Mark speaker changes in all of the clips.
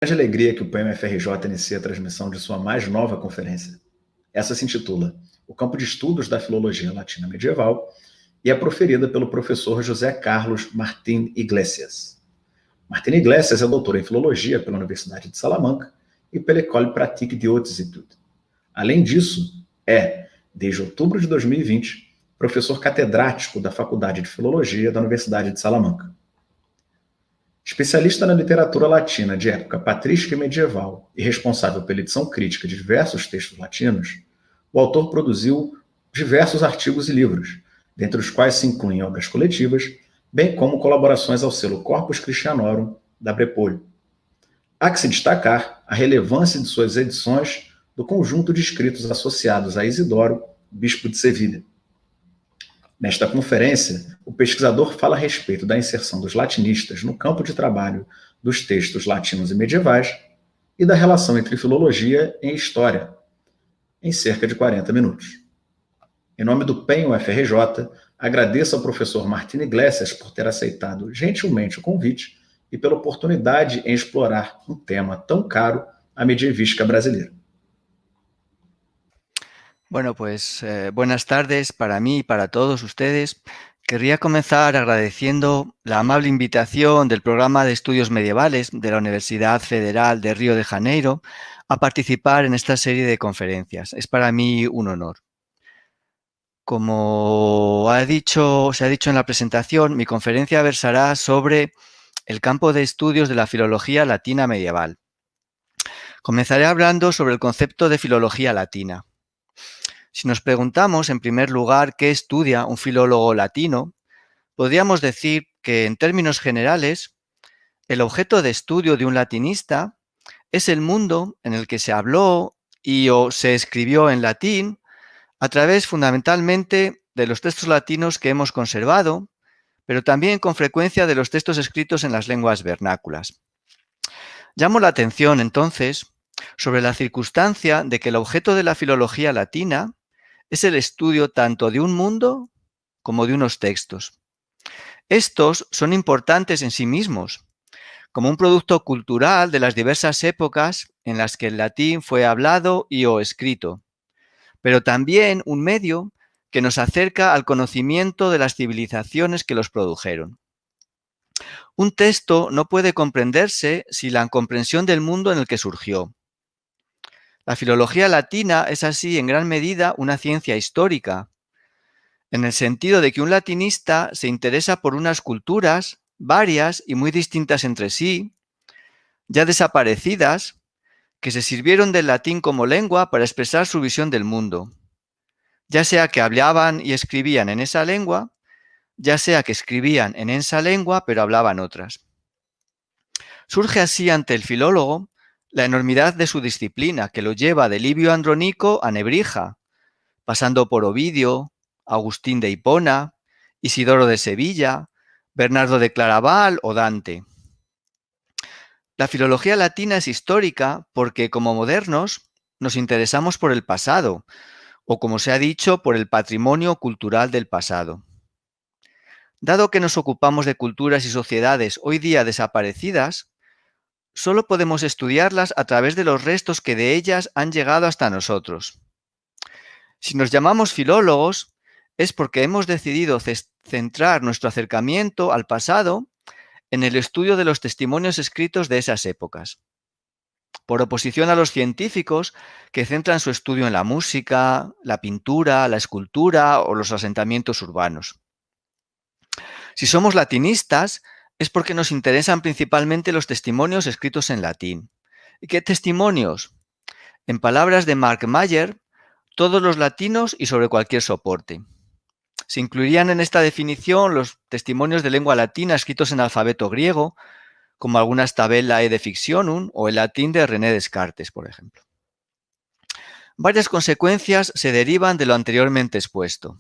Speaker 1: grande alegria que o PMFRJ inicia a transmissão de sua mais nova conferência. Essa se intitula O Campo de Estudos da Filologia Latina Medieval e é proferida pelo professor José Carlos Martín Iglesias. Martín Iglesias é doutor em Filologia pela Universidade de Salamanca e pela École Pratique de Hautes Études. Além disso, desde outubro de 2020, professor catedrático da Faculdade de Filologia da Universidade de Salamanca. Especialista na literatura latina de época patrística e medieval e responsável pela edição crítica de diversos textos latinos, o autor produziu diversos artigos e livros, dentre os quais se incluem obras coletivas, bem como colaborações ao selo Corpus Christianorum da Brepolho. Há que se destacar a relevância de suas edições do conjunto de escritos associados a Isidoro, bispo de Sevilha. Nesta conferência, o pesquisador fala a respeito da inserção dos latinistas no campo de trabalho dos textos latinos e medievais e da relação entre filologia e história, em cerca de 40 minutos. Em nome do PEN-UFRJ, agradeço ao professor Martín Iglesias por ter aceitado gentilmente o convite e pela oportunidade em explorar um tema tão caro à medievística brasileira.
Speaker 2: Bueno, pues buenas tardes para mí y para todos ustedes. Querría comenzar agradeciendo la amable invitación del Programa de Estudios Medievales de la Universidad Federal de Río de Janeiro a participar en esta serie de conferencias. Es para mí un honor. Como se ha dicho en la presentación, mi conferencia versará sobre el campo de estudios de la filología latina medieval. Comenzaré hablando sobre el concepto de filología latina. Si nos preguntamos, en primer lugar, qué estudia un filólogo latino, podríamos decir que, en términos generales, el objeto de estudio de un latinista es el mundo en el que se habló o se escribió en latín a través fundamentalmente de los textos latinos que hemos conservado, pero también con frecuencia de los textos escritos en las lenguas vernáculas. Llamo la atención, entonces, sobre la circunstancia de que el objeto de la filología latina es el estudio tanto de un mundo como de unos textos. Estos son importantes en sí mismos, como un producto cultural de las diversas épocas en las que el latín fue hablado o escrito, pero también un medio que nos acerca al conocimiento de las civilizaciones que los produjeron. Un texto no puede comprenderse sin la comprensión del mundo en el que surgió. La filología latina es así en gran medida una ciencia histórica, en el sentido de que un latinista se interesa por unas culturas varias y muy distintas entre sí, ya desaparecidas, que se sirvieron del latín como lengua para expresar su visión del mundo, ya sea que hablaban y escribían en esa lengua, ya sea que escribían en esa lengua pero hablaban otras. Surge así ante el filólogo la enormidad de su disciplina, que lo lleva de Livio Andronico a Nebrija, pasando por Ovidio, Agustín de Hipona, Isidoro de Sevilla, Bernardo de Claraval o Dante. La filología latina es histórica porque, como modernos, nos interesamos por el pasado, o como se ha dicho, por el patrimonio cultural del pasado. Dado que nos ocupamos de culturas y sociedades hoy día desaparecidas, solo podemos estudiarlas a través de los restos que de ellas han llegado hasta nosotros. Si nos llamamos filólogos, es porque hemos decidido centrar nuestro acercamiento al pasado en el estudio de los testimonios escritos de esas épocas, por oposición a los científicos que centran su estudio en la música, la pintura, la escultura o los asentamientos urbanos. Si somos latinistas, es porque nos interesan principalmente los testimonios escritos en latín. ¿Y qué testimonios? En palabras de Mark Mayer, todos los latinos y sobre cualquier soporte. Se incluirían en esta definición los testimonios de lengua latina escritos en alfabeto griego, como algunas tabellae de fictionum o el latín de René Descartes, por ejemplo. Varias consecuencias se derivan de lo anteriormente expuesto.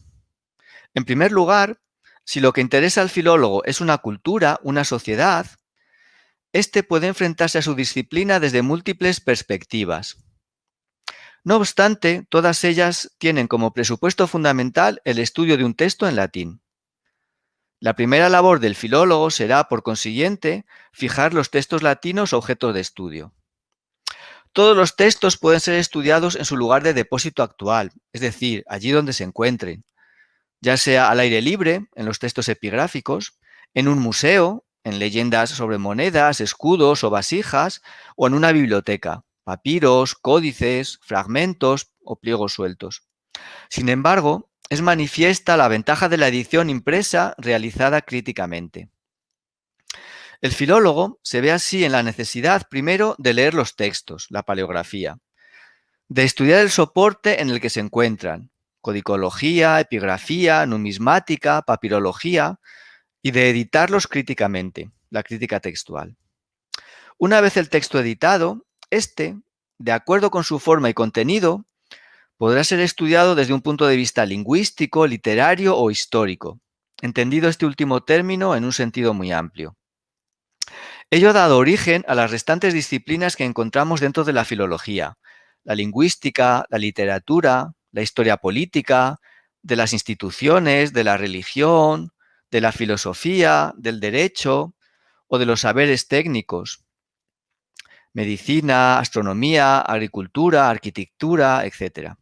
Speaker 2: En primer lugar, si lo que interesa al filólogo es una cultura, una sociedad, éste puede enfrentarse a su disciplina desde múltiples perspectivas. No obstante, todas ellas tienen como presupuesto fundamental el estudio de un texto en latín. La primera labor del filólogo será, por consiguiente, fijar los textos latinos objeto de estudio. Todos los textos pueden ser estudiados en su lugar de depósito actual, es decir, allí donde se encuentren, ya sea al aire libre, en los textos epigráficos, en un museo, en leyendas sobre monedas, escudos o vasijas, o en una biblioteca, papiros, códices, fragmentos o pliegos sueltos. Sin embargo, es manifiesta la ventaja de la edición impresa realizada críticamente. El filólogo se ve así en la necesidad, primero, de leer los textos, la paleografía, de estudiar el soporte en el que se encuentran, codicología, epigrafía, numismática, papirología, y de editarlos críticamente, la crítica textual. Una vez el texto editado, este, de acuerdo con su forma y contenido, podrá ser estudiado desde un punto de vista lingüístico, literario o histórico, entendido este último término en un sentido muy amplio. Ello ha dado origen a las restantes disciplinas que encontramos dentro de la filología: la lingüística, la literatura, la historia política, de las instituciones, de la religión, de la filosofía, del derecho o de los saberes técnicos: medicina, astronomía, agricultura, arquitectura, etc.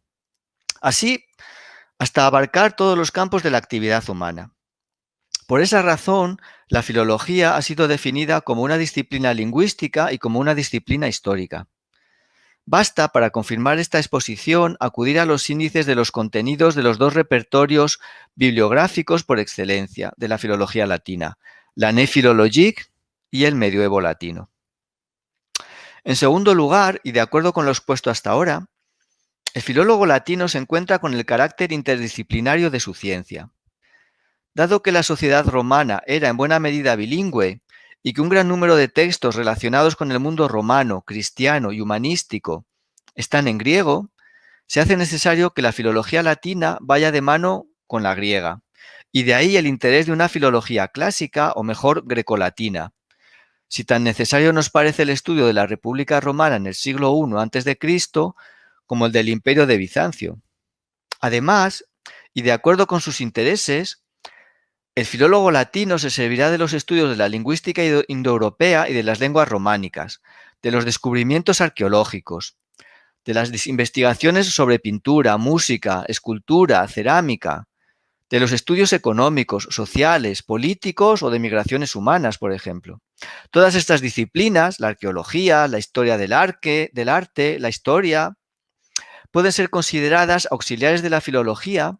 Speaker 2: Así, hasta abarcar todos los campos de la actividad humana. Por esa razón, la filología ha sido definida como una disciplina lingüística y como una disciplina histórica. Basta, para confirmar esta exposición, acudir a los índices de los contenidos de los dos repertorios bibliográficos por excelencia de la filología latina, la Année philologique y el Medioevo latino. En segundo lugar, y de acuerdo con lo expuesto hasta ahora, el filólogo latino se encuentra con el carácter interdisciplinario de su ciencia. Dado que la sociedad romana era en buena medida bilingüe y que un gran número de textos relacionados con el mundo romano, cristiano y humanístico están en griego, se hace necesario que la filología latina vaya de mano con la griega, y de ahí el interés de una filología clásica, o mejor, grecolatina. Si tan necesario nos parece el estudio de la República Romana en el siglo I a.C., como el del Imperio de Bizancio. Además, y de acuerdo con sus intereses, el filólogo latino se servirá de los estudios de la lingüística indoeuropea y de las lenguas románicas, de los descubrimientos arqueológicos, de las investigaciones sobre pintura, música, escultura, cerámica, de los estudios económicos, sociales, políticos o de migraciones humanas, por ejemplo. Todas estas disciplinas, la arqueología, la historia del arte, la historia, pueden ser consideradas auxiliares de la filología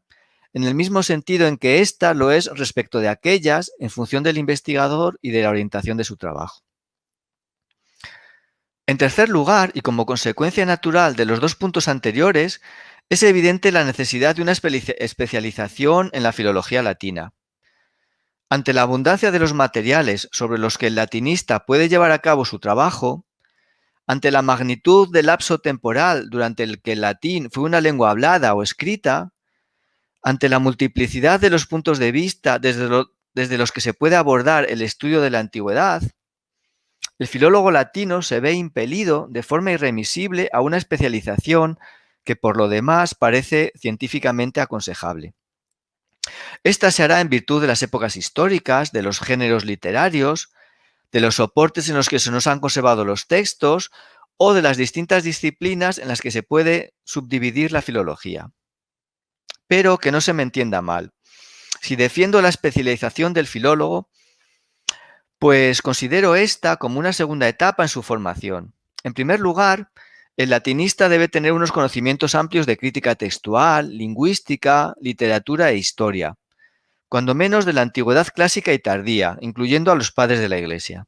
Speaker 2: en el mismo sentido en que ésta lo es respecto de aquellas en función del investigador y de la orientación de su trabajo. En tercer lugar, y como consecuencia natural de los dos puntos anteriores, es evidente la necesidad de una especialización en la filología latina. Ante la abundancia de los materiales sobre los que el latinista puede llevar a cabo su trabajo, ante la magnitud del lapso temporal durante el que el latín fue una lengua hablada o escrita, ante la multiplicidad de los puntos de vista desde los que se puede abordar el estudio de la antigüedad, el filólogo latino se ve impelido de forma irremisible a una especialización que por lo demás parece científicamente aconsejable. Esta se hará en virtud de las épocas históricas, de los géneros literarios, de los soportes en los que se nos han conservado los textos o de las distintas disciplinas en las que se puede subdividir la filología. Pero que no se me entienda mal. Si defiendo la especialización del filólogo, pues considero esta como una segunda etapa en su formación. En primer lugar, el latinista debe tener unos conocimientos amplios de crítica textual, lingüística, literatura e historia, cuando menos de la antigüedad clásica y tardía, incluyendo a los padres de la Iglesia.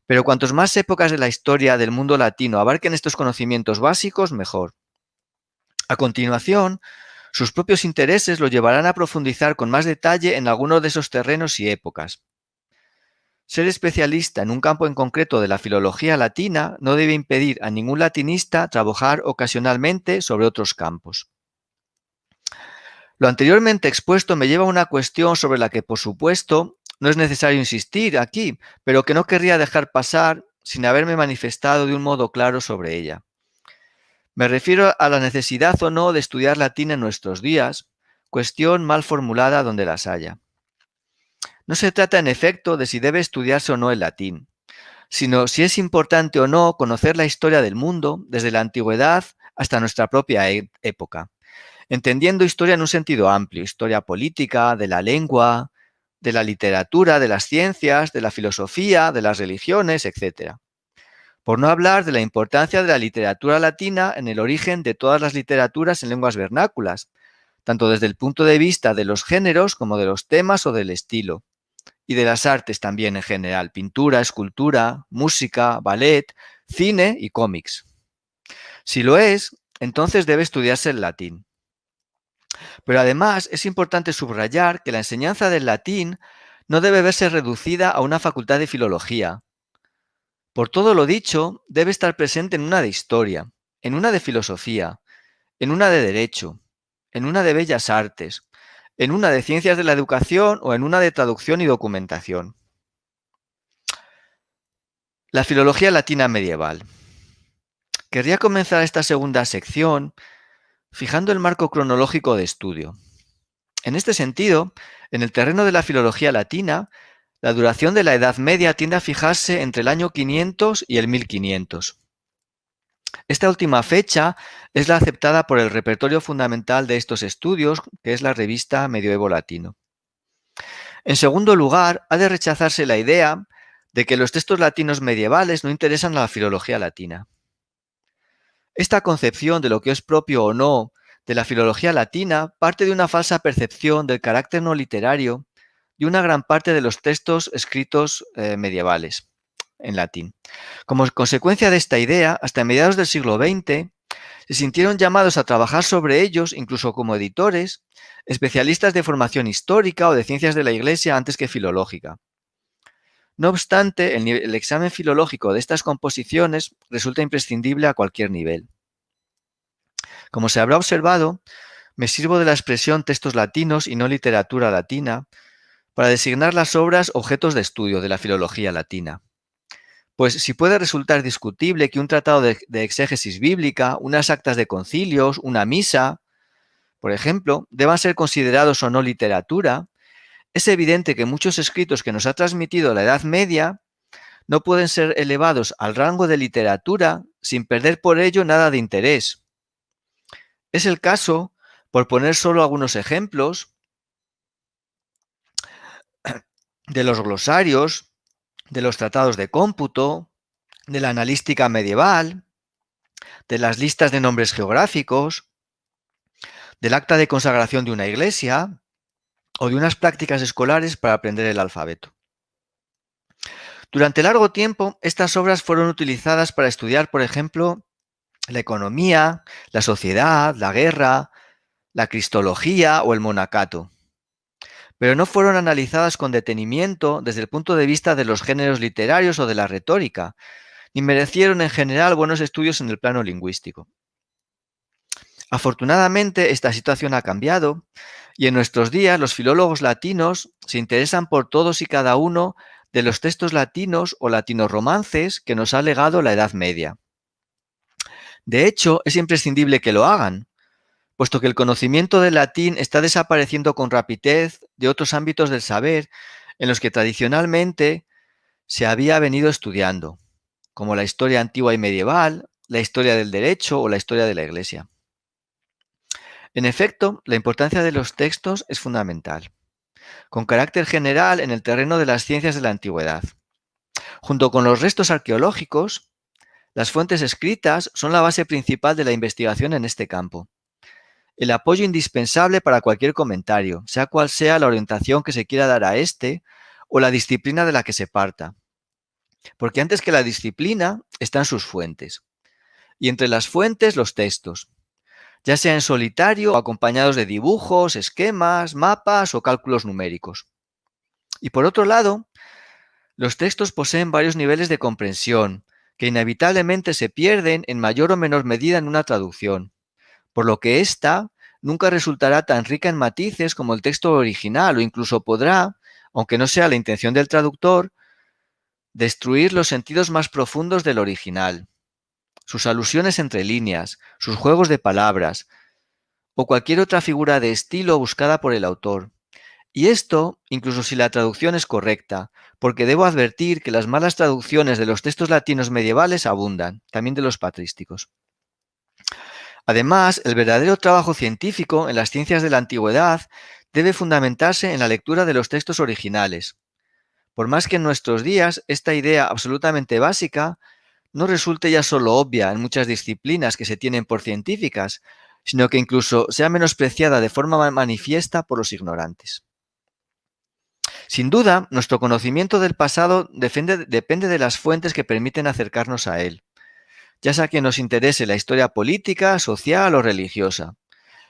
Speaker 2: Pero cuantos más épocas de la historia del mundo latino abarquen estos conocimientos básicos, mejor. A continuación, sus propios intereses lo llevarán a profundizar con más detalle en algunos de esos terrenos y épocas. Ser especialista en un campo en concreto de la filología latina no debe impedir a ningún latinista trabajar ocasionalmente sobre otros campos. Lo anteriormente expuesto me lleva a una cuestión sobre la que, por supuesto, no es necesario insistir aquí, pero que no querría dejar pasar sin haberme manifestado de un modo claro sobre ella. Me refiero a la necesidad o no de estudiar latín en nuestros días, cuestión mal formulada donde las haya. No se trata en efecto de si debe estudiarse o no el latín, sino si es importante o no conocer la historia del mundo desde la antigüedad hasta nuestra propia época, entendiendo historia en un sentido amplio, historia política, de la lengua, de la literatura, de las ciencias, de la filosofía, de las religiones, etc. Por no hablar de la importancia de la literatura latina en el origen de todas las literaturas en lenguas vernáculas, tanto desde el punto de vista de los géneros como de los temas o del estilo, y de las artes también en general, pintura, escultura, música, ballet, cine y cómics. Si lo es, entonces debe estudiarse el latín. Pero además es importante subrayar que la enseñanza del latín no debe verse reducida a una facultad de filología. Por todo lo dicho, debe estar presente en una de historia, en una de filosofía, en una de derecho, en una de bellas artes, en una de ciencias de la educación o en una de traducción y documentación. La filología latina medieval. Querría comenzar esta segunda sección fijando el marco cronológico de estudio. En este sentido, en el terreno de la filología latina, la duración de la Edad Media tiende a fijarse entre el año 500 y el 1500. Esta última fecha es la aceptada por el repertorio fundamental de estos estudios, que es la revista Medioevo Latino. En segundo lugar, ha de rechazarse la idea de que los textos latinos medievales no interesan a la filología latina. Esta concepción de lo que es propio o no de la filología latina parte de una falsa percepción del carácter no literario de una gran parte de los textos escritos medievales en latín. Como consecuencia de esta idea, hasta mediados del siglo XX, se sintieron llamados a trabajar sobre ellos, incluso como editores, especialistas de formación histórica o de ciencias de la Iglesia antes que filológica. No obstante, el examen filológico de estas composiciones resulta imprescindible a cualquier nivel. Como se habrá observado, me sirvo de la expresión textos latinos y no literatura latina para designar las obras objetos de estudio de la filología latina. Pues si puede resultar discutible que un tratado de exégesis bíblica, unas actas de concilios, una misa, por ejemplo, deban ser considerados o no literatura, es evidente que muchos escritos que nos ha transmitido la Edad Media no pueden ser elevados al rango de literatura sin perder por ello nada de interés. Es el caso, por poner solo algunos ejemplos, de los glosarios, de los tratados de cómputo, de la analística medieval, de las listas de nombres geográficos, del acta de consagración de una iglesia o de unas prácticas escolares para aprender el alfabeto. Durante largo tiempo, estas obras fueron utilizadas para estudiar, por ejemplo, la economía, la sociedad, la guerra, la cristología o el monacato, pero no fueron analizadas con detenimiento desde el punto de vista de los géneros literarios o de la retórica, ni merecieron en general buenos estudios en el plano lingüístico. Afortunadamente, esta situación ha cambiado y en nuestros días los filólogos latinos se interesan por todos y cada uno de los textos latinos o latino-romances que nos ha legado la Edad Media. De hecho, es imprescindible que lo hagan, puesto que el conocimiento del latín está desapareciendo con rapidez de otros ámbitos del saber en los que tradicionalmente se había venido estudiando, como la historia antigua y medieval, la historia del derecho o la historia de la Iglesia. En efecto, la importancia de los textos es fundamental, con carácter general en el terreno de las ciencias de la antigüedad. Junto con los restos arqueológicos, las fuentes escritas son la base principal de la investigación en este campo. El apoyo indispensable para cualquier comentario, sea cual sea la orientación que se quiera dar a este o la disciplina de la que se parta. Porque antes que la disciplina están sus fuentes. Y entre las fuentes los textos, ya sea en solitario o acompañados de dibujos, esquemas, mapas o cálculos numéricos. Y por otro lado, los textos poseen varios niveles de comprensión, que inevitablemente se pierden en mayor o menor medida en una traducción, por lo que ésta nunca resultará tan rica en matices como el texto original o incluso podrá, aunque no sea la intención del traductor, destruir los sentidos más profundos del original, sus alusiones entre líneas, sus juegos de palabras o cualquier otra figura de estilo buscada por el autor, Y esto, incluso si la traducción es correcta, porque debo advertir que las malas traducciones de los textos latinos medievales abundan, también de los patrísticos. Además, el verdadero trabajo científico en las ciencias de la antigüedad debe fundamentarse en la lectura de los textos originales. Por más que en nuestros días esta idea absolutamente básica no resulte ya solo obvia en muchas disciplinas que se tienen por científicas, sino que incluso sea menospreciada de forma manifiesta por los ignorantes. Sin duda, nuestro conocimiento del pasado depende de las fuentes que permiten acercarnos a él, ya sea que nos interese la historia política, social o religiosa,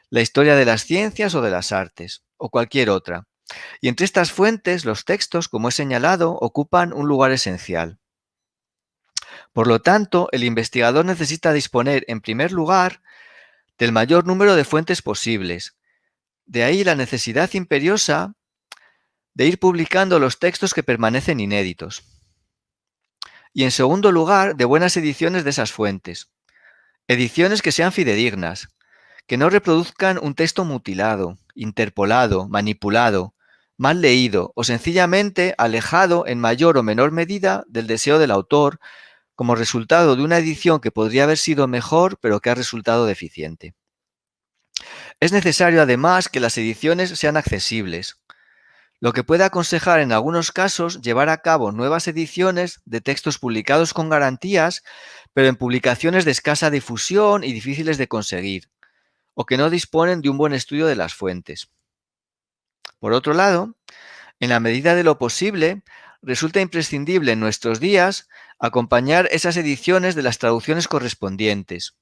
Speaker 2: la historia de las ciencias o de las artes, o cualquier otra. Y entre estas fuentes, los textos, como he señalado, ocupan un lugar esencial. Por lo tanto, el investigador necesita disponer, en primer lugar, del mayor número de fuentes posibles. De ahí la necesidad imperiosa de ir publicando los textos que permanecen inéditos. Y en segundo lugar, de buenas ediciones de esas fuentes. Ediciones que sean fidedignas, que no reproduzcan un texto mutilado, interpolado, manipulado, mal leído o sencillamente alejado en mayor o menor medida del deseo del autor como resultado de una edición que podría haber sido mejor pero que ha resultado deficiente. Es necesario además que las ediciones sean accesibles, lo que puede aconsejar en algunos casos llevar a cabo nuevas ediciones de textos publicados con garantías, pero en publicaciones de escasa difusión y difíciles de conseguir, o que no disponen de un buen estudio de las fuentes. Por otro lado, en la medida de lo posible, resulta imprescindible en nuestros días acompañar esas ediciones de las traducciones correspondientes,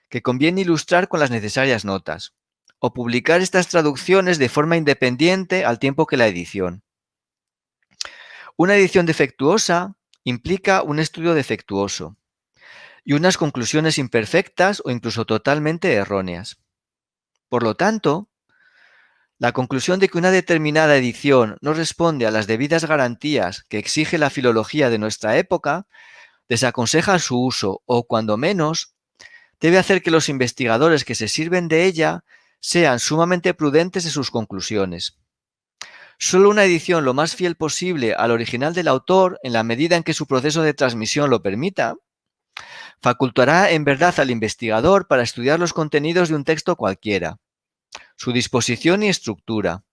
Speaker 2: que conviene ilustrar con las necesarias notas, o publicar estas traducciones de forma independiente al tiempo que la edición. Una edición defectuosa implica un estudio defectuoso y unas conclusiones imperfectas o incluso totalmente erróneas. Por lo tanto, la conclusión de que una determinada edición no responde a las debidas garantías que exige la filología de nuestra época desaconseja su uso o, cuando menos, debe hacer que los investigadores que se sirven de ella sean sumamente prudentes en sus conclusiones. Solo una edición lo más fiel posible al original del autor, en la medida en que su proceso de transmisión lo permita, facultará en verdad al investigador para estudiar los contenidos de un texto cualquiera, su disposición y estructura,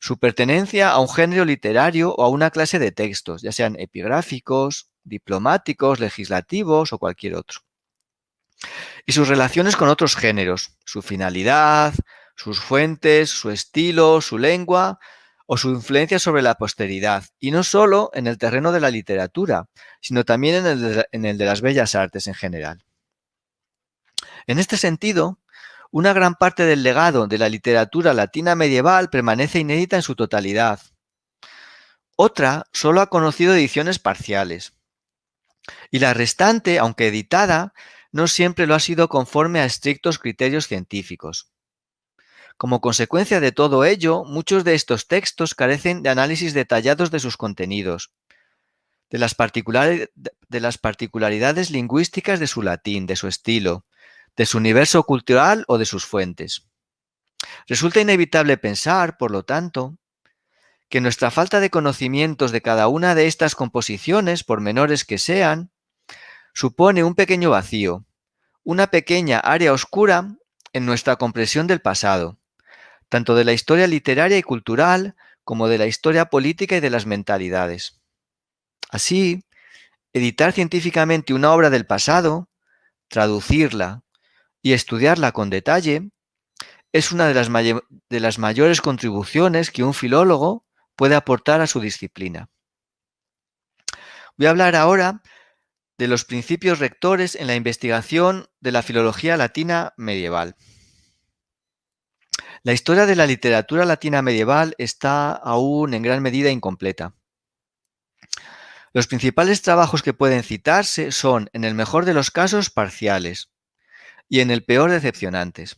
Speaker 2: su pertenencia a un género literario o a una clase de textos, ya sean epigráficos, diplomáticos, legislativos o cualquier otro. Y sus relaciones con otros géneros, su finalidad, sus fuentes, su estilo, su lengua o su influencia sobre la posteridad, y no solo en el terreno de la literatura, sino también en el de las bellas artes en general. En este sentido, una gran parte del legado de la literatura latina medieval permanece inédita en su totalidad. Otra solo ha conocido ediciones parciales. Y la restante, aunque editada, no siempre lo ha sido conforme a estrictos criterios científicos. Como consecuencia de todo ello, muchos de estos textos carecen de análisis detallados de sus contenidos, de las particularidades lingüísticas de su latín, de su estilo, de su universo cultural o de sus fuentes. Resulta inevitable pensar, por lo tanto, que nuestra falta de conocimientos de cada una de estas composiciones, por menores que sean, supone un pequeño vacío, una pequeña área oscura en nuestra comprensión del pasado, tanto de la historia literaria y cultural como de la historia política y de las mentalidades. Así, editar científicamente una obra del pasado, traducirla y estudiarla con detalle es una de las mayores contribuciones que un filólogo puede aportar a su disciplina. Voy a hablar ahora de los principios rectores en la investigación de la filología latina medieval. La historia de la literatura latina medieval está aún en gran medida incompleta. Los principales trabajos que pueden citarse son, en el mejor de los casos, parciales y en el peor, decepcionantes.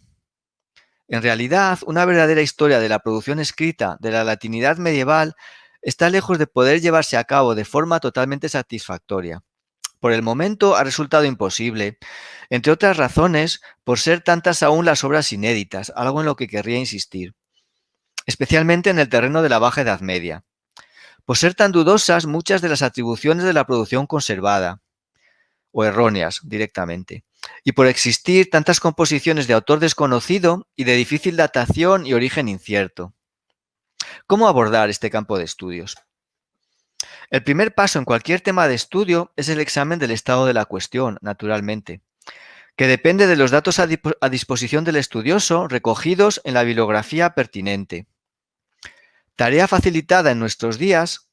Speaker 2: En realidad, una verdadera historia de la producción escrita de la latinidad medieval está lejos de poder llevarse a cabo de forma totalmente satisfactoria. Por el momento ha resultado imposible, entre otras razones, por ser tantas aún las obras inéditas, algo en lo que querría insistir. especialmente en el terreno de la Baja Edad Media. Por ser tan dudosas muchas de las atribuciones de la producción conservada, o erróneas directamente, y por existir tantas composiciones de autor desconocido y de difícil datación y origen incierto. ¿Cómo abordar este campo de estudios? El primer paso en cualquier tema de estudio es el examen del estado de la cuestión, naturalmente, que depende de los datos a disposición del estudioso recogidos en la bibliografía pertinente. Tarea facilitada en nuestros días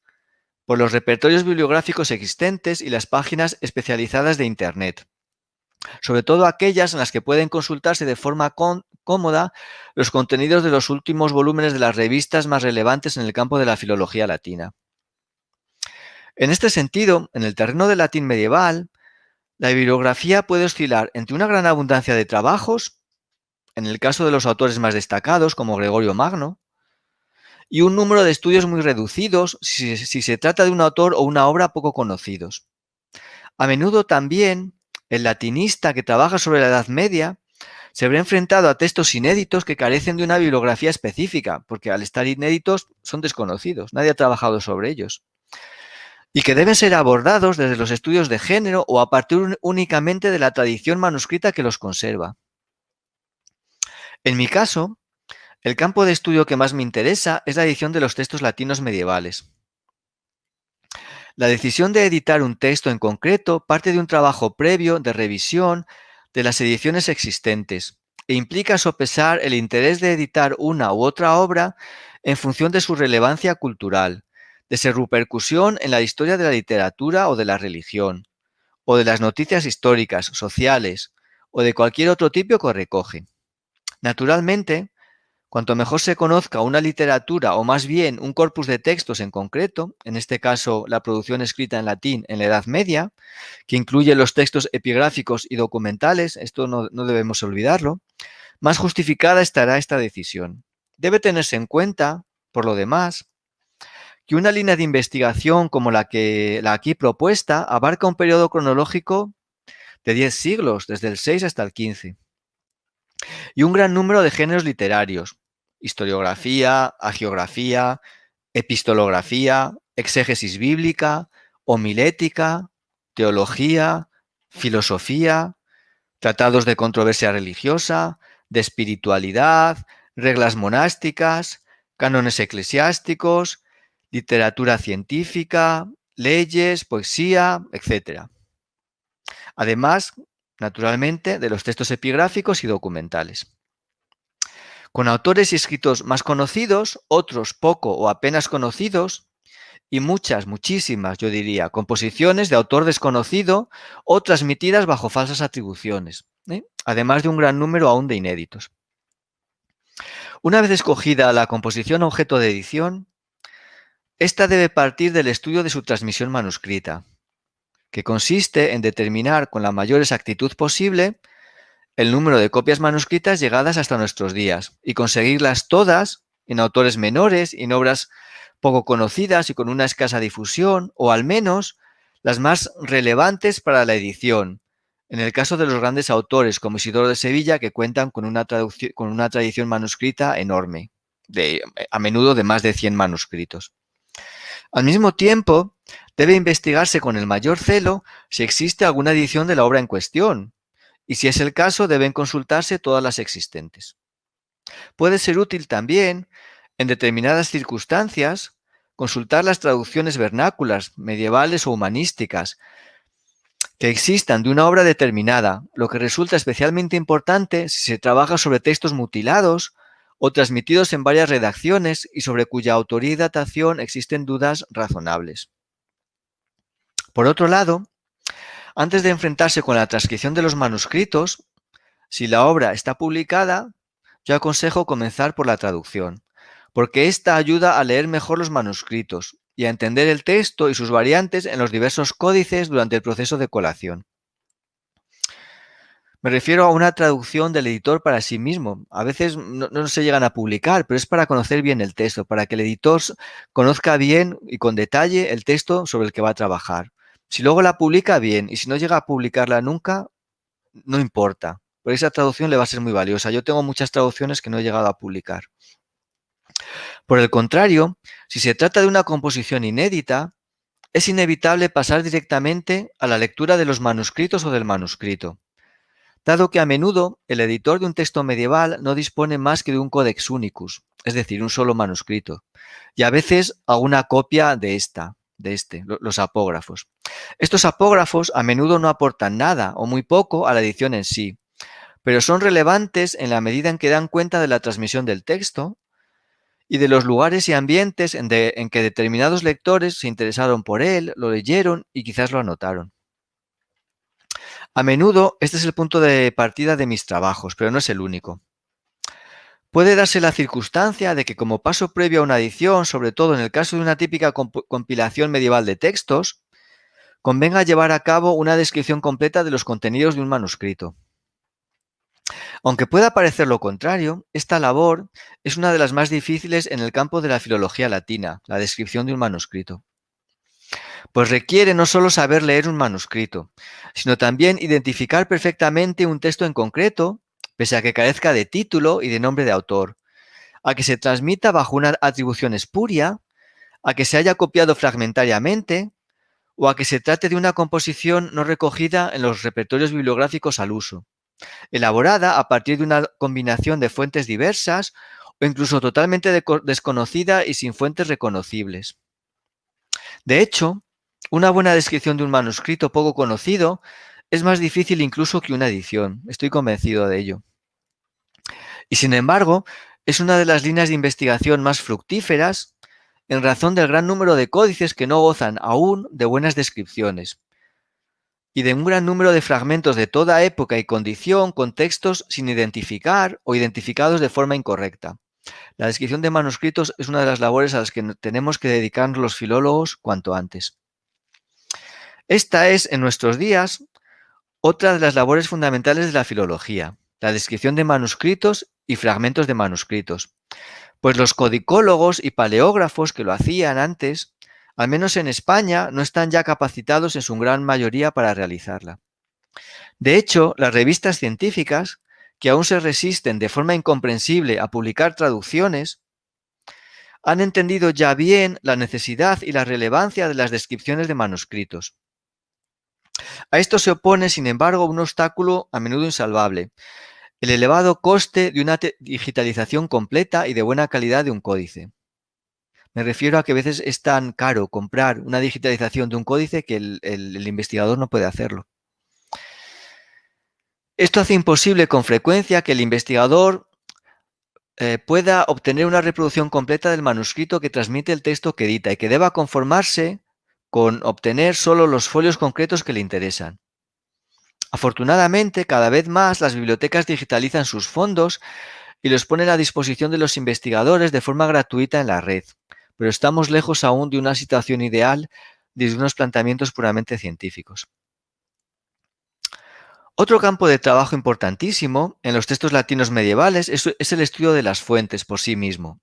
Speaker 2: por los repertorios bibliográficos existentes y las páginas especializadas de Internet, sobre todo aquellas en las que pueden consultarse de forma cómoda los contenidos de los últimos volúmenes de las revistas más relevantes en el campo de la filología latina. En este sentido, en el terreno del latín medieval, la bibliografía puede oscilar entre una gran abundancia de trabajos, en el caso de los autores más destacados, como Gregorio Magno, y un número de estudios muy reducidos si se trata de un autor o una obra poco conocidos. A menudo también el latinista que trabaja sobre la Edad Media se verá enfrentado a textos inéditos que carecen de una bibliografía específica, porque al estar inéditos son desconocidos, nadie ha trabajado sobre ellos, y que deben ser abordados desde los estudios de género o a partir únicamente de la tradición manuscrita que los conserva. En mi caso, el campo de estudio que más me interesa es la edición de los textos latinos medievales. La decisión de editar un texto en concreto parte de un trabajo previo de revisión de las ediciones existentes e implica sopesar el interés de editar una u otra obra en función de su relevancia cultural, de su repercusión en la historia de la literatura o de la religión, o de las noticias históricas, sociales, o de cualquier otro tipo que recoge. Naturalmente, cuanto mejor se conozca una literatura o más bien un corpus de textos en concreto, en este caso la producción escrita en latín en la Edad Media, que incluye los textos epigráficos y documentales, esto no debemos olvidarlo, más justificada estará esta decisión. Debe tenerse en cuenta, por lo demás, que una línea de investigación como la aquí propuesta abarca un periodo cronológico de 10 siglos, desde el 6 hasta el 15. Y un gran número de géneros literarios: historiografía, hagiografía, epistolografía, exégesis bíblica, homilética, teología, filosofía, tratados de controversia religiosa, de espiritualidad, reglas monásticas, cánones eclesiásticos, literatura científica, leyes, poesía, etc. Además, naturalmente, de los textos epigráficos y documentales. Con autores y escritos más conocidos, otros poco o apenas conocidos, y muchísimas, yo diría, composiciones de autor desconocido o transmitidas bajo falsas atribuciones, además de un gran número aún de inéditos. Una vez escogida la composición objeto de edición, esta debe partir del estudio de su transmisión manuscrita, que consiste en determinar con la mayor exactitud posible el número de copias manuscritas llegadas hasta nuestros días y conseguirlas todas en autores menores y en obras poco conocidas y con una escasa difusión, o al menos las más relevantes para la edición, en el caso de los grandes autores como Isidoro de Sevilla, que cuentan con una tradición manuscrita enorme, a menudo de más de 100 manuscritos. Al mismo tiempo, debe investigarse con el mayor celo si existe alguna edición de la obra en cuestión, y si es el caso, deben consultarse todas las existentes. Puede ser útil también, en determinadas circunstancias, consultar las traducciones vernáculas, medievales o humanísticas, que existan de una obra determinada, lo que resulta especialmente importante si se trabaja sobre textos mutilados o transmitidos en varias redacciones y sobre cuya autoría y datación existen dudas razonables. Por otro lado, antes de enfrentarse con la transcripción de los manuscritos, si la obra está publicada, yo aconsejo comenzar por la traducción, porque esta ayuda a leer mejor los manuscritos y a entender el texto y sus variantes en los diversos códices durante el proceso de colación. Me refiero a una traducción del editor para sí mismo. A veces no se llegan a publicar, pero es para conocer bien el texto, para que el editor conozca bien y con detalle el texto sobre el que va a trabajar. Si luego la publica, bien, y si no llega a publicarla nunca, no importa, porque esa traducción le va a ser muy valiosa. Yo tengo muchas traducciones que no he llegado a publicar. Por el contrario, si se trata de una composición inédita, es inevitable pasar directamente a la lectura de los manuscritos o del manuscrito, dado que a menudo el editor de un texto medieval no dispone más que de un codex unicus, es decir, un solo manuscrito, y a veces a una copia de los apógrafos. Estos apógrafos a menudo no aportan nada o muy poco a la edición en sí, pero son relevantes en la medida en que dan cuenta de la transmisión del texto y de los lugares y ambientes en que determinados lectores se interesaron por él, lo leyeron y quizás lo anotaron. A menudo este es el punto de partida de mis trabajos, pero no es el único. Puede darse la circunstancia de que como paso previo a una edición, sobre todo en el caso de una típica compilación medieval de textos, convenga llevar a cabo una descripción completa de los contenidos de un manuscrito. Aunque pueda parecer lo contrario, esta labor es una de las más difíciles en el campo de la filología latina, la descripción de un manuscrito. Pues requiere no solo saber leer un manuscrito, sino también identificar perfectamente un texto en concreto, pese a que carezca de título y de nombre de autor, a que se transmita bajo una atribución espuria, a que se haya copiado fragmentariamente o a que se trate de una composición no recogida en los repertorios bibliográficos al uso, elaborada a partir de una combinación de fuentes diversas o incluso totalmente desconocida y sin fuentes reconocibles. De hecho, una buena descripción de un manuscrito poco conocido es más difícil incluso que una edición, estoy convencido de ello. Y sin embargo, es una de las líneas de investigación más fructíferas en razón del gran número de códices que no gozan aún de buenas descripciones y de un gran número de fragmentos de toda época y condición con textos sin identificar o identificados de forma incorrecta. La descripción de manuscritos es una de las labores a las que tenemos que dedicarnos los filólogos cuanto antes. Esta es, en nuestros días, otra de las labores fundamentales de la filología, la descripción de manuscritos y fragmentos de manuscritos. Pues los codicólogos y paleógrafos que lo hacían antes, al menos en España, no están ya capacitados en su gran mayoría para realizarla. De hecho, las revistas científicas, que aún se resisten de forma incomprensible a publicar traducciones, han entendido ya bien la necesidad y la relevancia de las descripciones de manuscritos. A esto se opone, sin embargo, un obstáculo a menudo insalvable: el elevado coste de una digitalización completa y de buena calidad de un códice. Me refiero a que a veces es tan caro comprar una digitalización de un códice que el investigador no puede hacerlo. Esto hace imposible con frecuencia que el investigador pueda obtener una reproducción completa del manuscrito que transmite el texto que edita y que deba conformarse con obtener solo los folios concretos que le interesan. Afortunadamente, cada vez más las bibliotecas digitalizan sus fondos y los ponen a disposición de los investigadores de forma gratuita en la red, pero estamos lejos aún de una situación ideal desde unos planteamientos puramente científicos. Otro campo de trabajo importantísimo en los textos latinos medievales es el estudio de las fuentes por sí mismo,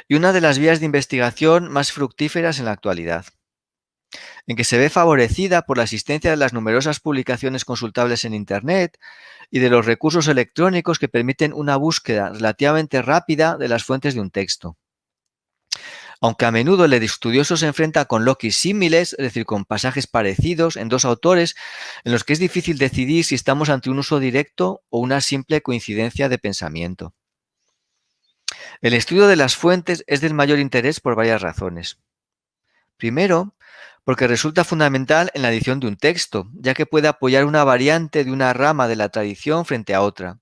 Speaker 2: y una de las vías de investigación más fructíferas en la actualidad, en que se ve favorecida por la existencia de las numerosas publicaciones consultables en Internet y de los recursos electrónicos que permiten una búsqueda relativamente rápida de las fuentes de un texto. Aunque a menudo el estudioso se enfrenta con locis símiles, es decir, con pasajes parecidos en dos autores, en los que es difícil decidir si estamos ante un uso directo o una simple coincidencia de pensamiento. El estudio de las fuentes es del mayor interés por varias razones. Primero, porque resulta fundamental en la edición de un texto, ya que puede apoyar una variante de una rama de la tradición frente a otra,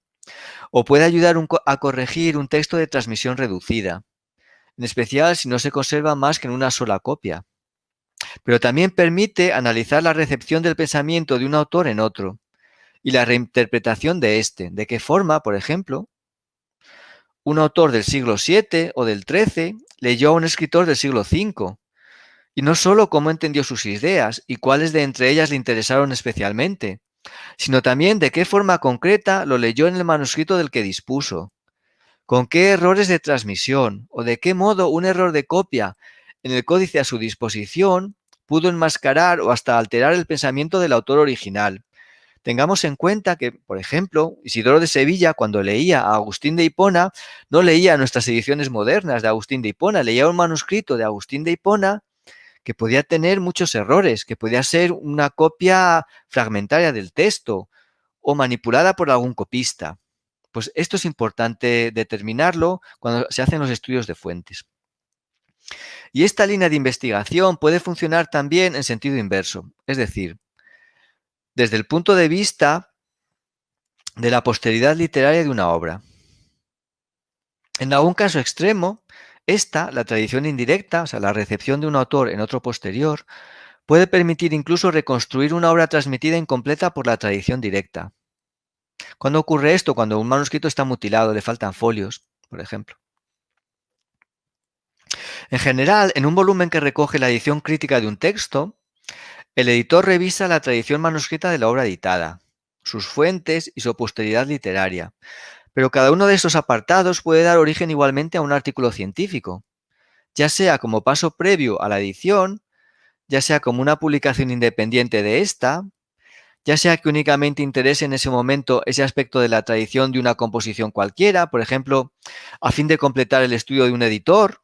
Speaker 2: o puede ayudar a corregir un texto de transmisión reducida, en especial si no se conserva más que en una sola copia. Pero también permite analizar la recepción del pensamiento de un autor en otro y la reinterpretación de éste. De qué forma, por ejemplo, un autor del siglo VII o del XIII leyó a un escritor del siglo V, y no solo cómo entendió sus ideas y cuáles de entre ellas le interesaron especialmente, sino también de qué forma concreta lo leyó en el manuscrito del que dispuso, con qué errores de transmisión o de qué modo un error de copia en el códice a su disposición pudo enmascarar o hasta alterar el pensamiento del autor original, Tengamos en cuenta que, por ejemplo, Isidoro de Sevilla, cuando leía a Agustín de Hipona, no leía nuestras ediciones modernas de Agustín de Hipona, leía un manuscrito de Agustín de Hipona que podía tener muchos errores, que podía ser una copia fragmentaria del texto o manipulada por algún copista. Pues esto es importante determinarlo cuando se hacen los estudios de fuentes. Y esta línea de investigación puede funcionar también en sentido inverso, es decir, desde el punto de vista de la posteridad literaria de una obra. En algún caso extremo, la tradición indirecta, o sea, la recepción de un autor en otro posterior, puede permitir incluso reconstruir una obra transmitida incompleta por la tradición directa. ¿Cuándo ocurre esto? Cuando un manuscrito está mutilado, le faltan folios, por ejemplo. En general, en un volumen que recoge la edición crítica de un texto, el editor revisa la tradición manuscrita de la obra editada, sus fuentes y su posteridad literaria. Pero cada uno de estos apartados puede dar origen igualmente a un artículo científico, ya sea como paso previo a la edición, ya sea como una publicación independiente de esta, ya sea que únicamente interese en ese momento ese aspecto de la tradición de una composición cualquiera, por ejemplo, a fin de completar el estudio de un editor,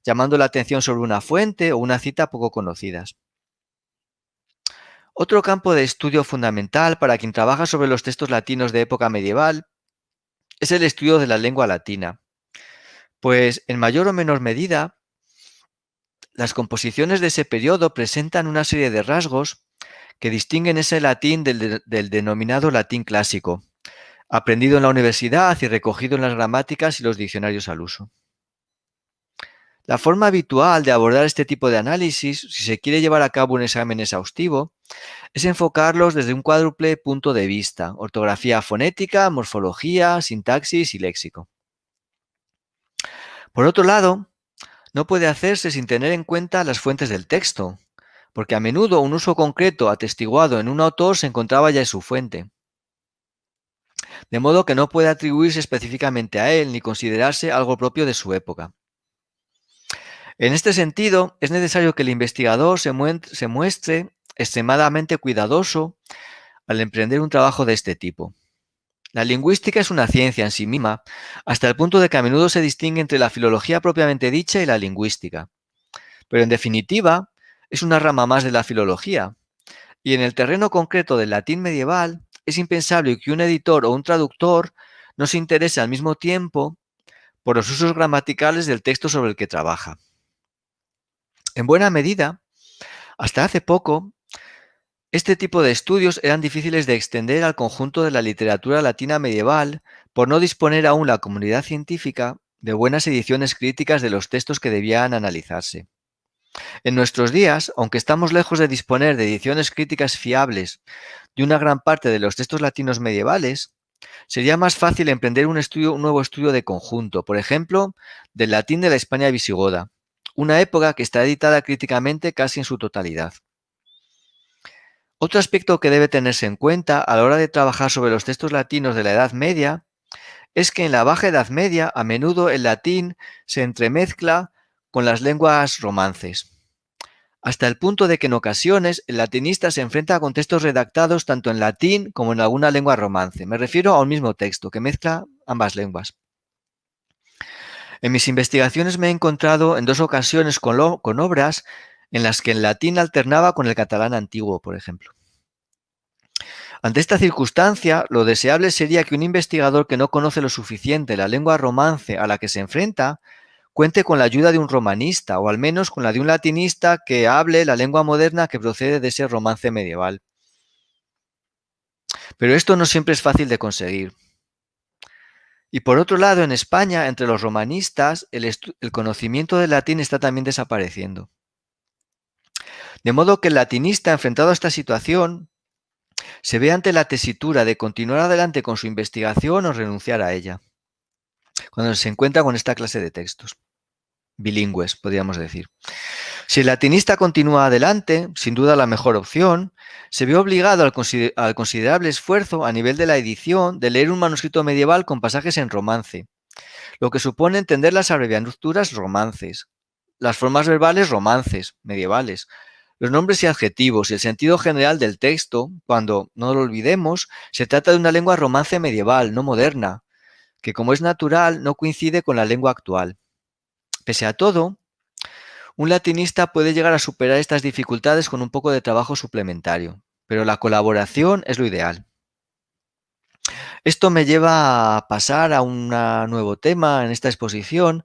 Speaker 2: llamando la atención sobre una fuente o una cita poco conocidas. Otro campo de estudio fundamental para quien trabaja sobre los textos latinos de época medieval es el estudio de la lengua latina, pues en mayor o menor medida las composiciones de ese periodo presentan una serie de rasgos que distinguen ese latín del denominado latín clásico, aprendido en la universidad y recogido en las gramáticas y los diccionarios al uso. La forma habitual de abordar este tipo de análisis, si se quiere llevar a cabo un examen exhaustivo, es enfocarlos desde un cuádruple punto de vista: ortografía fonética, morfología, sintaxis y léxico. Por otro lado, no puede hacerse sin tener en cuenta las fuentes del texto, porque a menudo un uso concreto atestiguado en un autor se encontraba ya en su fuente. De modo que no puede atribuirse específicamente a él ni considerarse algo propio de su época. En este sentido, es necesario que el investigador se muestre extremadamente cuidadoso al emprender un trabajo de este tipo. La lingüística es una ciencia en sí misma, hasta el punto de que a menudo se distingue entre la filología propiamente dicha y la lingüística. Pero en definitiva, es una rama más de la filología. Y en el terreno concreto del latín medieval, es impensable que un editor o un traductor no se interese al mismo tiempo por los usos gramaticales del texto sobre el que trabaja. En buena medida, hasta hace poco, este tipo de estudios eran difíciles de extender al conjunto de la literatura latina medieval por no disponer aún la comunidad científica de buenas ediciones críticas de los textos que debían analizarse. En nuestros días, aunque estamos lejos de disponer de ediciones críticas fiables de una gran parte de los textos latinos medievales, sería más fácil emprender un nuevo estudio de conjunto, por ejemplo, del latín de la España visigoda, una época que está editada críticamente casi en su totalidad. Otro aspecto que debe tenerse en cuenta a la hora de trabajar sobre los textos latinos de la Edad Media es que en la Baja Edad Media a menudo el latín se entremezcla con las lenguas romances, hasta el punto de que en ocasiones el latinista se enfrenta con textos redactados tanto en latín como en alguna lengua romance. Me refiero a un mismo texto que mezcla ambas lenguas. En mis investigaciones me he encontrado en 2 ocasiones con obras en las que el latín alternaba con el catalán antiguo, por ejemplo. Ante esta circunstancia, lo deseable sería que un investigador que no conoce lo suficiente la lengua romance a la que se enfrenta cuente con la ayuda de un romanista, o al menos con la de un latinista que hable la lengua moderna que procede de ese romance medieval. Pero esto no siempre es fácil de conseguir. Y por otro lado, en España, entre los romanistas, el conocimiento del latín está también desapareciendo. De modo que el latinista, enfrentado a esta situación, se ve ante la tesitura de continuar adelante con su investigación o renunciar a ella, cuando se encuentra con esta clase de textos. Bilingües, podríamos decir. Si el latinista continúa adelante, sin duda la mejor opción, se ve obligado al considerable esfuerzo a nivel de la edición de leer un manuscrito medieval con pasajes en romance, lo que supone entender las abreviaturas romances, las formas verbales romances medievales, Los nombres y adjetivos y el sentido general del texto, cuando, no lo olvidemos, se trata de una lengua romance medieval, no moderna, que como es natural no coincide con la lengua actual. Pese a todo, un latinista puede llegar a superar estas dificultades con un poco de trabajo suplementario, pero la colaboración es lo ideal. Esto me lleva a pasar a un nuevo tema en esta exposición,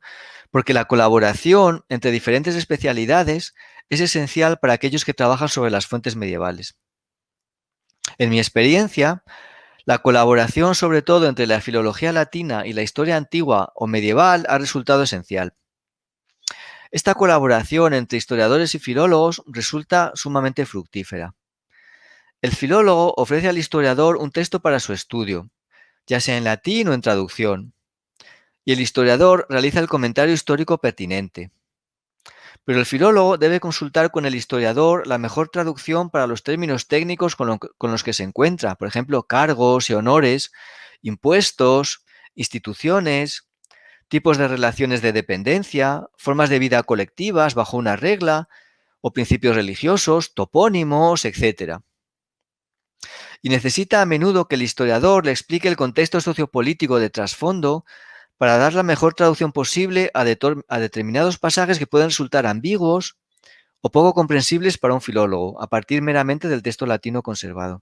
Speaker 2: porque la colaboración entre diferentes especialidades es esencial para aquellos que trabajan sobre las fuentes medievales. En mi experiencia, la colaboración, sobre todo entre la filología latina y la historia antigua o medieval, ha resultado esencial. Esta colaboración entre historiadores y filólogos resulta sumamente fructífera. El filólogo ofrece al historiador un texto para su estudio, ya sea en latín o en traducción, y el historiador realiza el comentario histórico pertinente. Pero el filólogo debe consultar con el historiador la mejor traducción para los términos técnicos con los que se encuentra, por ejemplo, cargos y honores, impuestos, instituciones, tipos de relaciones de dependencia, formas de vida colectivas bajo una regla, o principios religiosos, topónimos, etc. Y necesita a menudo que el historiador le explique el contexto sociopolítico de trasfondo para dar la mejor traducción posible a determinados pasajes que pueden resultar ambiguos o poco comprensibles para un filólogo, a partir meramente del texto latino conservado.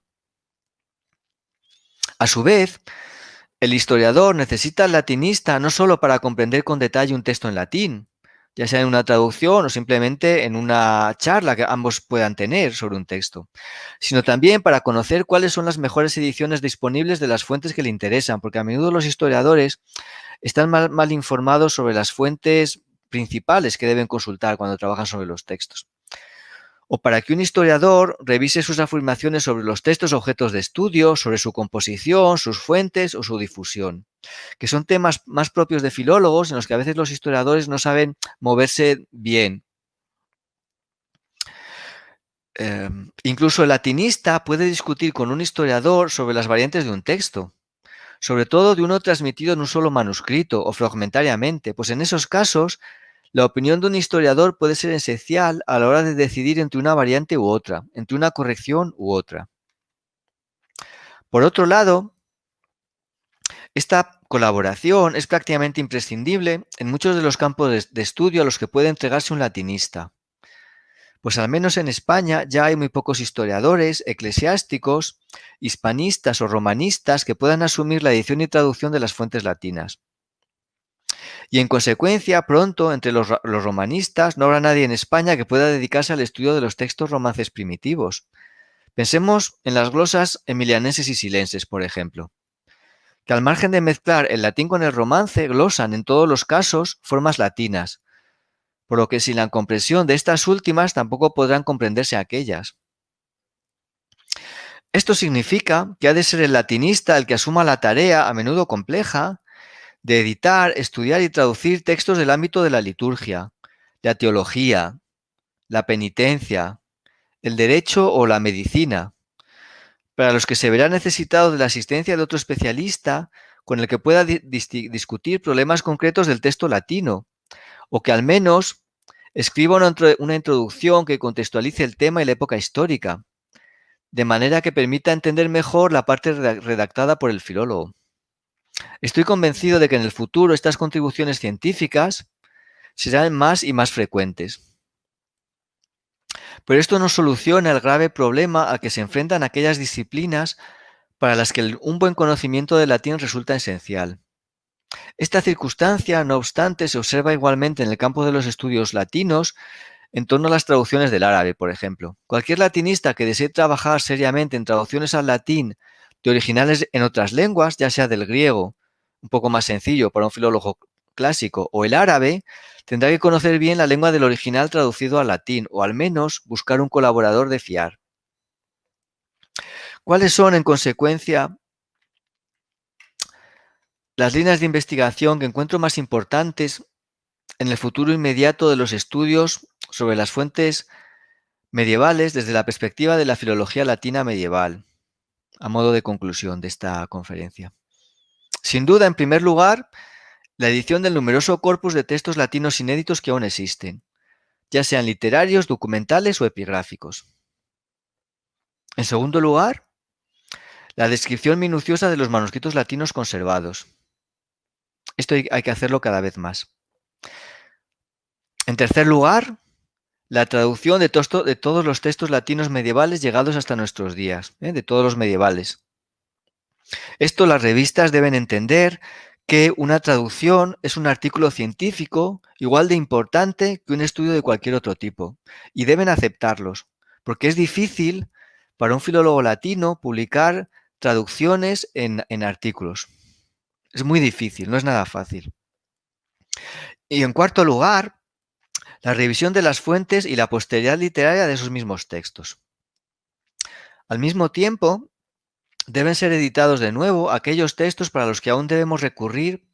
Speaker 2: A su vez, el historiador necesita al latinista no solo para comprender con detalle un texto en latín, ya sea en una traducción o simplemente en una charla que ambos puedan tener sobre un texto, sino también para conocer cuáles son las mejores ediciones disponibles de las fuentes que le interesan, porque a menudo los historiadores están mal informados sobre las fuentes principales que deben consultar cuando trabajan sobre los textos. O para que un historiador revise sus afirmaciones sobre los textos objetos de estudio, sobre su composición, sus fuentes o su difusión, que son temas más propios de filólogos en los que a veces los historiadores no saben moverse bien. Incluso el latinista puede discutir con un historiador sobre las variantes de un texto, sobre todo de uno transmitido en un solo manuscrito o fragmentariamente, pues en esos casos la opinión de un historiador puede ser esencial a la hora de decidir entre una variante u otra, entre una corrección u otra. Por otro lado, esta colaboración es prácticamente imprescindible en muchos de los campos de estudio a los que puede entregarse un latinista. Pues al menos en España ya hay muy pocos historiadores, eclesiásticos, hispanistas o romanistas que puedan asumir la edición y traducción de las fuentes latinas. Y en consecuencia, pronto, entre los romanistas, no habrá nadie en España que pueda dedicarse al estudio de los textos romances primitivos. Pensemos en las glosas emilianenses y silenses, por ejemplo, que al margen de mezclar el latín con el romance, glosan en todos los casos formas latinas, por lo que sin la comprensión de estas últimas tampoco podrán comprenderse aquellas. Esto significa que ha de ser el latinista el que asuma la tarea, a menudo compleja, de editar, estudiar y traducir textos del ámbito de la liturgia, la teología, la penitencia, el derecho o la medicina, para los que se verá necesitado de la asistencia de otro especialista con el que pueda discutir problemas concretos del texto latino, o que al menos escriba una introducción que contextualice el tema y la época histórica, de manera que permita entender mejor la parte redactada por el filólogo. Estoy convencido de que en el futuro estas contribuciones científicas serán más y más frecuentes. Pero esto no soluciona el grave problema al que se enfrentan aquellas disciplinas para las que un buen conocimiento del latín resulta esencial. Esta circunstancia, no obstante, se observa igualmente en el campo de los estudios latinos en torno a las traducciones del árabe, por ejemplo. Cualquier latinista que desee trabajar seriamente en traducciones al latín de originales en otras lenguas, ya sea del griego, un poco más sencillo para un filólogo clásico, o el árabe, tendrá que conocer bien la lengua del original traducido al latín, o al menos buscar un colaborador de fiar. ¿Cuáles son, en consecuencia, las líneas de investigación que encuentro más importantes en el futuro inmediato de los estudios sobre las fuentes medievales desde la perspectiva de la filología latina medieval, a modo de conclusión de esta conferencia? Sin duda, en primer lugar, la edición del numeroso corpus de textos latinos inéditos que aún existen, ya sean literarios, documentales o epigráficos. En segundo lugar, la descripción minuciosa de los manuscritos latinos conservados. Esto hay que hacerlo cada vez más. En tercer lugar, la traducción de todos los textos latinos medievales llegados hasta nuestros días, de todos los medievales. Esto las revistas deben entender que una traducción es un artículo científico igual de importante que un estudio de cualquier otro tipo, y deben aceptarlos, porque es difícil para un filólogo latino publicar traducciones en artículos. Es muy difícil, no es nada fácil. Y en cuarto lugar, la revisión de las fuentes y la posteridad literaria de esos mismos textos. Al mismo tiempo, deben ser editados de nuevo aquellos textos para los que aún debemos recurrir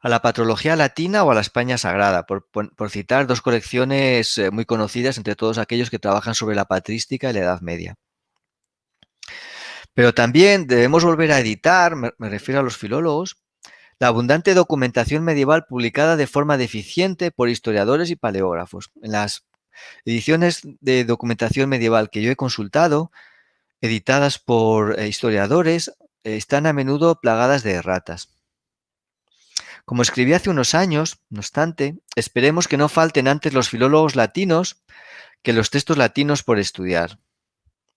Speaker 2: a la patrología latina o a la España sagrada, por citar dos colecciones muy conocidas entre todos aquellos que trabajan sobre la patrística y la Edad Media. Pero también debemos volver a editar, me refiero a los filólogos, la abundante documentación medieval publicada de forma deficiente por historiadores y paleógrafos. En las ediciones de documentación medieval que yo he consultado, editadas por historiadores, están a menudo plagadas de erratas. Como escribí hace unos años, no obstante, esperemos que no falten antes los filólogos latinos que los textos latinos por estudiar.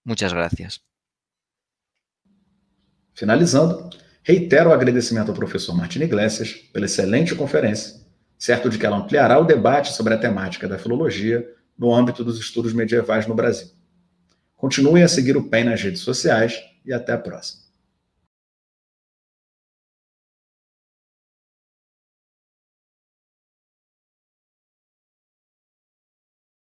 Speaker 2: Muchas gracias.
Speaker 1: Finalizando, reitero o agradecimento ao professor Martin Iglesias pela excelente conferência, certo de que ela ampliará o debate sobre a temática da filologia no âmbito dos estudos medievais no Brasil. Continuem a seguir o PEN nas redes sociais e até a próxima.